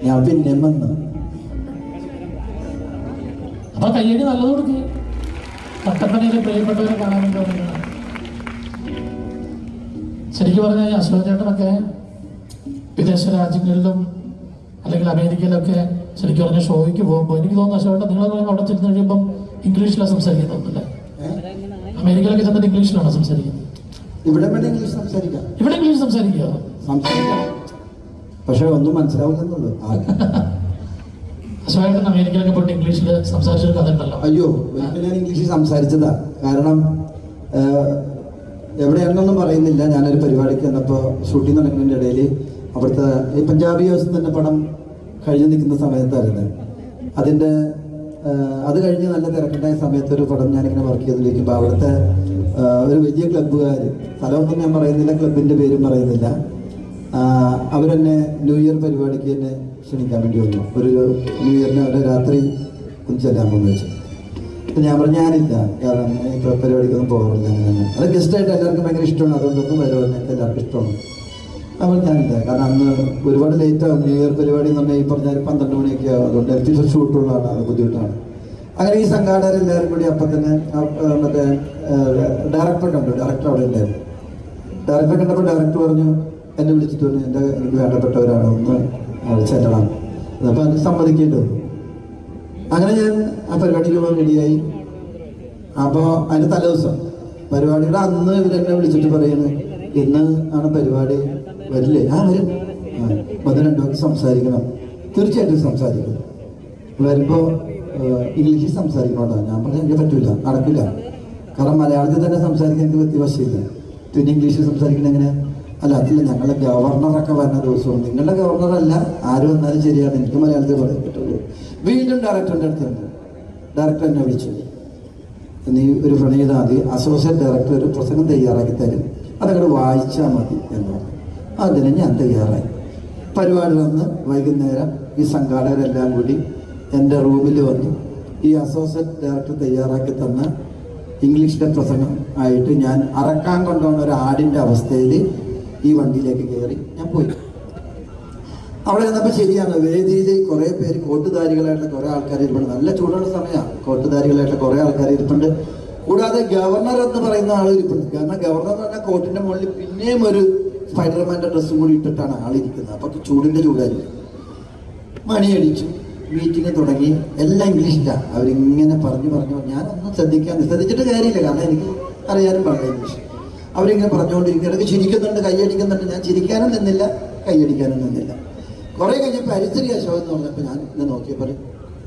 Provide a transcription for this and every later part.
ഞാൻ പിന്നെ വന്നു. അപ്പൊ കയ്യടി നല്ലത് കൊടുക്കുക. കട്ടപ്പനയിലെ പ്രിയപ്പെട്ടവരെ കാണാൻ വേണ്ടി വന്നിട്ടാണ്. ശരിക്കും പറഞ്ഞാൽ അശോക് ചേട്ടനൊക്കെ വിദേശ രാജ്യങ്ങളിലും അല്ലെങ്കിൽ അമേരിക്കയിലൊക്കെ ശരിക്കും പറഞ്ഞ ഷോയ്ക്ക് പോകുമ്പോൾ എനിക്ക് തോന്നുന്നു അശോക് നിങ്ങൾ അവിടെ ചെന്ന് കഴിയുമ്പം ഇംഗ്ലീഷിലാണ് സംസാരിക്കുന്നില്ലേ? അമേരിക്കയിലൊക്കെ ചെന്നിട്ട് ഇംഗ്ലീഷിലാണോ സംസാരിക്കുന്നത്? ഇവിടെ ഇംഗ്ലീഷ് സംസാരിക്കാം. ഇവിടെ ഇംഗ്ലീഷ് സംസാരിക്കുക പക്ഷെ ഒന്നും മനസ്സിലാവില്ലെന്നുള്ളൂ. അശോകേട്ടൻ അമേരിക്കയിലൊക്കെ പോയിട്ട് ഇംഗ്ലീഷിൽ സംസാരിച്ചൊരു കഥ ഉണ്ടല്ലോ. അയ്യോ, ഒരിക്കലും ഞാൻ ഇംഗ്ലീഷിൽ സംസാരിച്ചതാ. കാരണം എവിടെയാണെന്നൊന്നും പറയുന്നില്ല. ഞാനൊരു പരിപാടിക്ക് വന്നപ്പോൾ ഷൂട്ടിംഗ് നടക്കുന്നതിൻ്റെ ഇടയിൽ അവിടുത്തെ ഈ പഞ്ചാബി ഹൗസ് തന്നെ പടം കഴിഞ്ഞ് നിൽക്കുന്ന സമയത്തായിരുന്നു. അത് കഴിഞ്ഞ് നല്ല തിരക്കുണ്ടായ സമയത്ത് ഒരു പടം ഞാനിങ്ങനെ വർക്ക് ചെയ്തിരിക്കുമ്പോൾ അവിടുത്തെ ഒരു വലിയ ക്ലബ്ബുകാർ, സ്ഥലമൊന്നും ഞാൻ പറയുന്നില്ല, ക്ലബിൻ്റെ പേരും പറയുന്നില്ല, അവരെന്നെ ന്യൂ ഇയർ പരിപാടിക്ക് എന്നെ ക്ഷണിക്കാൻ വേണ്ടി വന്നു. ഒരു ന്യൂ ഇയറിന് അവരുടെ രാത്രി ഒന്ന് ചെല്ലാമെന്ന് വെച്ചു. അപ്പം ഞാൻ പറഞ്ഞു ഞാനില്ല, കാരണം ഇപ്പോൾ പരിപാടിക്കൊന്നും പോകാറില്ല. അങ്ങനെ അത് ഗസ്റ്റായിട്ട് എല്ലാവർക്കും ഭയങ്കര ഇഷ്ടമാണ്, അതുകൊണ്ടൊന്നും വരുവാൻ എനിക്ക് എല്ലാവർക്കും ഇഷ്ടമാണ്. അപ്പോൾ ഞാനില്ല, കാരണം അന്ന് ഒരുപാട് ലേറ്റാകും. ന്യൂ ഇയർ പരിപാടി എന്ന് പറഞ്ഞാൽ ഈ പറഞ്ഞാൽ 12 മണിയൊക്കെ ആകും. അതുകൊണ്ട് എപ്പിസോഡ് ഷൂട്ടുള്ളതാണ്, അത് ബുദ്ധിമുട്ടാണ്. അങ്ങനെ ഈ സംഘാടകരെല്ലാവരും കൂടി അപ്പം തന്നെ മറ്റേ ഡയറക്ടറെ കണ്ടു. ഡയറക്ടർ അവിടെ ഉണ്ടായിരുന്നു. ഡയറക്ടറെ കണ്ടപ്പോൾ ഡയറക്ടർ പറഞ്ഞു, എന്നെ വിളിച്ചിട്ട് പറഞ്ഞു, എനിക്ക് വേണ്ടപ്പെട്ടവരാണ്, ഒന്ന് ചെല്ലണം. അപ്പോൾ അത് സമ്മതിക്കേണ്ടി വന്നു. അങ്ങനെ ഞാൻ ആ പരിപാടിക്ക് പോകാൻ റെഡിയായി. അപ്പോൾ അതിൻ്റെ തലേദിവസം പരിപാടിയുടെ അന്ന് ഇവരെന്നെ വിളിച്ചിട്ട് പറയുന്നത്, ഇന്ന് ആണ് പരിപാടി, വരില്ലേ? വരും. അത് രണ്ടുപേർക്ക് സംസാരിക്കണം, തീർച്ചയായിട്ടും സംസാരിക്കണം. വരുമ്പോൾ ഇംഗ്ലീഷിൽ സംസാരിക്കണോട്ടോ. ഞാൻ പറഞ്ഞാൽ എനിക്ക് പറ്റൂല, നടക്കില്ല. കാരണം മലയാളത്തിൽ തന്നെ സംസാരിക്കാൻ എനിക്ക് വ്യത്യാസമില്ല. പിന്നെ ഇംഗ്ലീഷിൽ സംസാരിക്കണം എങ്ങനെ? അല്ല, അതില്ല, ഞങ്ങളുടെ ഗവർണറൊക്കെ വരുന്ന ദിവസവും. നിങ്ങളുടെ ഗവർണറല്ല, ആര് വന്നാലും ശരിയാണ്, എനിക്ക് മലയാളത്തിൽ പറയാൻ പറ്റുള്ളൂ. വീണ്ടും ഡയറക്ടറിൻ്റെ അടുത്തുണ്ട്. ഡയറക്ടർ എന്നെ വിളിച്ചു, നീ ഒരു പ്രണീതാതി അസോസിയേറ്റ് ഡയറക്ടർ ഒരു പ്രസംഗം തയ്യാറാക്കി തരും, അതങ്ങോട്ട് വായിച്ചാൽ മതി എന്ന് പറഞ്ഞു. അതിന് ഞാൻ തയ്യാറായി. പരിപാടി വന്ന് വൈകുന്നേരം ഈ സംഘാടകരെല്ലാം കൂടി എൻ്റെ റൂമിൽ വന്നു. ഈ അസോസിയേറ്റ് ഡയറക്ടർ തയ്യാറാക്കി തന്ന ഇംഗ്ലീഷിൻ്റെ പ്രസംഗം ആയിട്ട് ഞാൻ അറക്കാൻ കൊണ്ടുപോകുന്ന ഒരു ആടിൻ്റെ അവസ്ഥയിൽ ഈ വണ്ടിയിലേക്ക് കയറി ഞാൻ പോയി. അവിടെ നിന്നപ്പോൾ ശരിയാണ്, വേദിയിൽ കുറേ പേര് കോട്ടുധാരികളായിട്ടുള്ള കുറേ ആൾക്കാർ ഇരിപ്പുണ്ട്. നല്ല ചൂടുള്ള സമയമാണ്, കോട്ടുധാരികളായിട്ടുള്ള കുറേ ആൾക്കാർ ഇരിപ്പുണ്ട്. കൂടാതെ ഗവർണർ എന്ന് പറയുന്ന ആൾ ഇരിപ്പുണ്ട്. കാരണം ഗവർണർ എന്ന് പറഞ്ഞാൽ കോട്ടിൻ്റെ മുകളിൽ പിന്നെയും ഒരു സ്പൈഡർമാൻ്റെ ഡ്രസ്സും കൂടി ഇട്ടിട്ടാണ് ആളിരിക്കുന്നത്. അപ്പോൾ ചൂടിൻ്റെ ചൂടായിരിക്കും. മണിയടിച്ചു, മീറ്റിംഗ് തുടങ്ങി. എല്ലാം ഇംഗ്ലീഷിലാണ്. അവരിങ്ങനെ പറഞ്ഞു ഞാനൊന്നും ശ്രദ്ധിച്ചിട്ട് കാര്യമില്ല, കാരണം എനിക്ക് അറിയാനും പാടില്ല ഇംഗ്ലീഷ്. അവരിങ്ങനെ പറഞ്ഞുകൊണ്ടിരിക്കുക, ഇടയ്ക്ക് ചിരിക്കുന്നുണ്ട്, കൈയടിക്കുന്നുണ്ട്. ഞാൻ ചിരിക്കാനും നിന്നില്ല, കൈയടിക്കാനും നിന്നില്ല. കുറേ കഴിഞ്ഞപ്പോൾ പരിസ്ഥിതി അശോകൻ എന്ന് പറഞ്ഞപ്പോൾ ഞാൻ ഇന്ന് നോക്കിയപ്പോൾ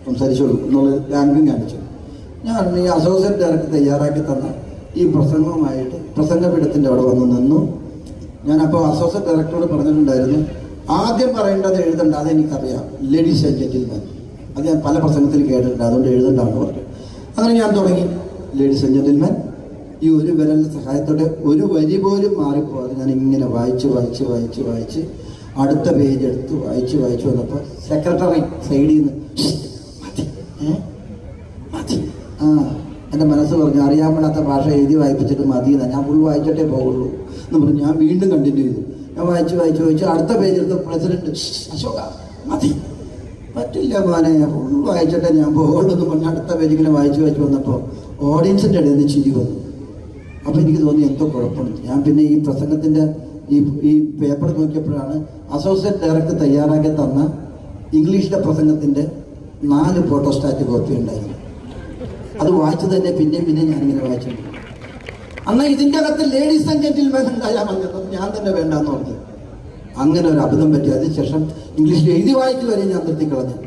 സംസാരിച്ചോളൂ എന്നുള്ള റാങ്കും കാണിച്ചു. ഞാൻ ഈ അസോസിയേറ്റ് ഡയറക്ടർ തയ്യാറാക്കി തന്ന ഈ പ്രസംഗവുമായിട്ട് പ്രസംഗപീഠത്തിൻ്റെ അവിടെ വന്ന് നിന്നു. ഞാനപ്പോൾ അസോസിയേറ്റ് ഡയറക്ടറോട് പറഞ്ഞിട്ടുണ്ടായിരുന്നു, ആദ്യം പറയേണ്ടത് എഴുതണ്ട, അതെനിക്കറിയാം, ലേഡീസ് ആൻഡ് ജെന്റിൽമാൻ. അത് ഞാൻ പല പ്രസംഗത്തിൽ കേട്ടിട്ടുണ്ട്, അതുകൊണ്ട് എഴുതണ്ടാന്ന് പറഞ്ഞു. അങ്ങനെ ഞാൻ തുടങ്ങി, ലേഡീസ് ആൻഡ് ജെന്റിൽമാൻ. ഈ ഒരു വിരലിൻ്റെ സഹായത്തോടെ ഒരു വരി പോലും മാറിപ്പോകാതെ ഞാൻ ഇങ്ങനെ വായിച്ച് അടുത്ത പേജ് എടുത്ത് വായിച്ച് വന്നപ്പോൾ സെക്രട്ടറി സൈഡിൽ നിന്ന് മതി എൻ്റെ മനസ്സ് പറഞ്ഞു, അറിയാൻ പാടാത്ത ഭാഷ എഴുതി വായിപ്പിച്ചിട്ട് മതി എന്നാ, ഞാൻ ഫുൾ വായിച്ചിട്ടേ പോകുള്ളൂ എന്ന് പറഞ്ഞു. ഞാൻ വീണ്ടും കണ്ടിന്യൂ ചെയ്തു. ഞാൻ വായിച്ച് അടുത്ത പേജ് എടുത്ത് പ്രസിഡന്റ് അശോക മതി, പറ്റില്ല മോനെ, ഫുൾ വായിച്ചിട്ടേ ഞാൻ പോകുള്ളൂ എന്ന് പറഞ്ഞ് അടുത്ത പേജിങ്ങനെ വായിച്ച് വന്നപ്പോൾ ഓഡിയൻസിൻ്റെ ഇടയിൽ നിന്ന് ചിരി വന്നു. അപ്പോൾ എനിക്ക് തോന്നി എന്തോ കുഴപ്പമുണ്ട്. ഞാൻ പിന്നെ ഈ പ്രസംഗത്തിൻ്റെ ഈ പേപ്പർ നോക്കിയപ്പോഴാണ് അസോസിയേറ്റ് ഡയറക്ടർ തയ്യാറാക്കി തന്ന ഇംഗ്ലീഷിലെ പ്രസംഗത്തിൻ്റെ 4 ഫോട്ടോസ്റ്റാറ്റ് കോപ്പി ഉണ്ടായിരുന്നു. അത് വായിച്ചു തന്നെ പിന്നെയും ഞാനിങ്ങനെ വായിച്ചിട്ടുണ്ട്. അന്ന് ഇതിൻ്റെ അകത്ത് ലേഡീസ് ആൻഡ് ജെന്റിൽമാൻ ഉണ്ടായാൽ മതി, ഞാൻ തന്നെ വേണ്ടാന്ന് പറഞ്ഞു. അങ്ങനെ ഒരു അബദ്ധം പറ്റി. അതിനുശേഷം ഇംഗ്ലീഷിൽ എഴുതി വായിച്ചു വരെ ഞാൻ നിർത്തിക്കളഞ്ഞു.